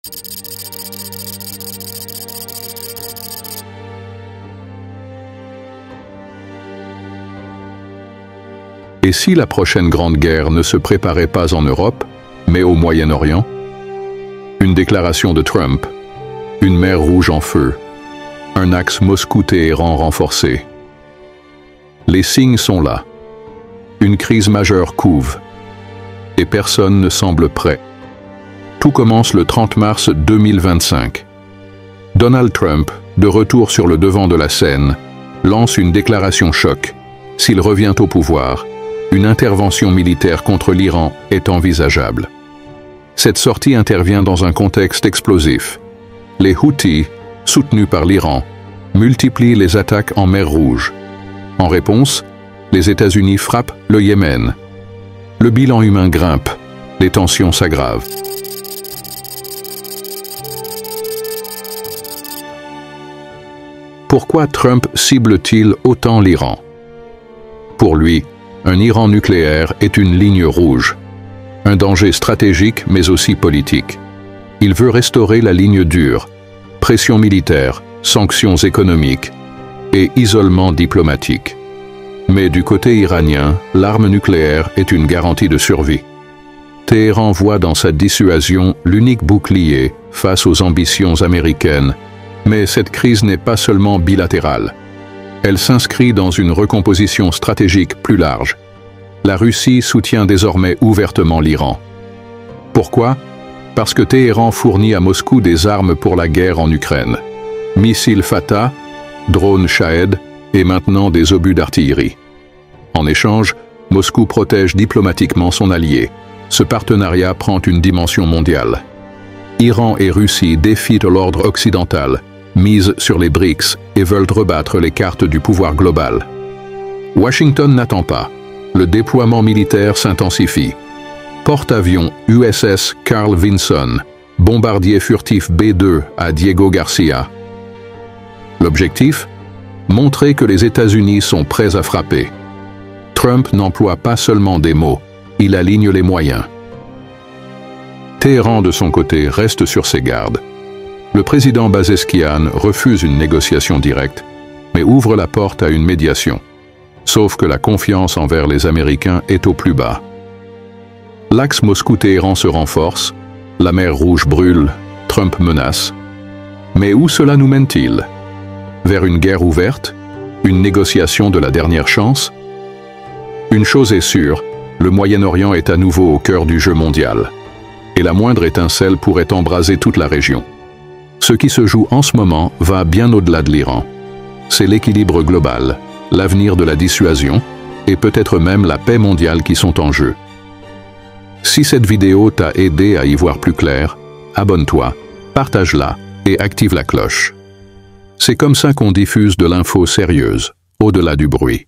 Et si la prochaine grande guerre ne se préparait pas en Europe, mais au Moyen-Orient? Une déclaration de Trump, une mer Rouge en feu, un axe Moscou-Téhéran renforcé. Les signes sont là. Une crise majeure couve, et personne ne semble prêt. Tout commence le 30 mars 2025. Donald Trump, de retour sur le devant de la scène, lance une déclaration choc. S'il revient au pouvoir, une intervention militaire contre l'Iran est envisageable. Cette sortie intervient dans un contexte explosif. Les Houthis, soutenus par l'Iran, multiplient les attaques en mer Rouge. En réponse, les États-Unis frappent le Yémen. Le bilan humain grimpe, les tensions s'aggravent. Pourquoi Trump cible-t-il autant l'Iran? Pour lui, un Iran nucléaire est une ligne rouge, un danger stratégique mais aussi politique. Il veut restaurer la ligne dure, pression militaire, sanctions économiques et isolement diplomatique. Mais du côté iranien, l'arme nucléaire est une garantie de survie. Téhéran voit dans sa dissuasion l'unique bouclier face aux ambitions américaines, mais cette crise n'est pas seulement bilatérale. Elle s'inscrit dans une recomposition stratégique plus large. La Russie soutient désormais ouvertement l'Iran. Pourquoi? Parce que Téhéran fournit à Moscou des armes pour la guerre en Ukraine. Missiles Fatah, drones Shahed et maintenant des obus d'artillerie. En échange, Moscou protège diplomatiquement son allié. Ce partenariat prend une dimension mondiale. Iran et Russie défient l'ordre occidental, misent sur les BRICS et veulent rebattre les cartes du pouvoir global. Washington n'attend pas. Le déploiement militaire s'intensifie. Porte-avions USS Carl Vinson, bombardier furtif B-2 à Diego Garcia. L'objectif? Montrer que les États-Unis sont prêts à frapper. Trump n'emploie pas seulement des mots, il aligne les moyens. Téhéran, de son côté, reste sur ses gardes. Le président Bazeskian refuse une négociation directe, mais ouvre la porte à une médiation. Sauf que la confiance envers les Américains est au plus bas. L'axe Moscou-Téhéran se renforce, la mer Rouge brûle, Trump menace. Mais où cela nous mène-t-il? Vers une guerre ouverte? Une négociation de la dernière chance? Une chose est sûre, le Moyen-Orient est à nouveau au cœur du jeu mondial. Et la moindre étincelle pourrait embraser toute la région. Ce qui se joue en ce moment va bien au-delà de l'Iran. C'est l'équilibre global, l'avenir de la dissuasion et peut-être même la paix mondiale qui sont en jeu. Si cette vidéo t'a aidé à y voir plus clair, abonne-toi, partage-la et active la cloche. C'est comme ça qu'on diffuse de l'info sérieuse, au-delà du bruit.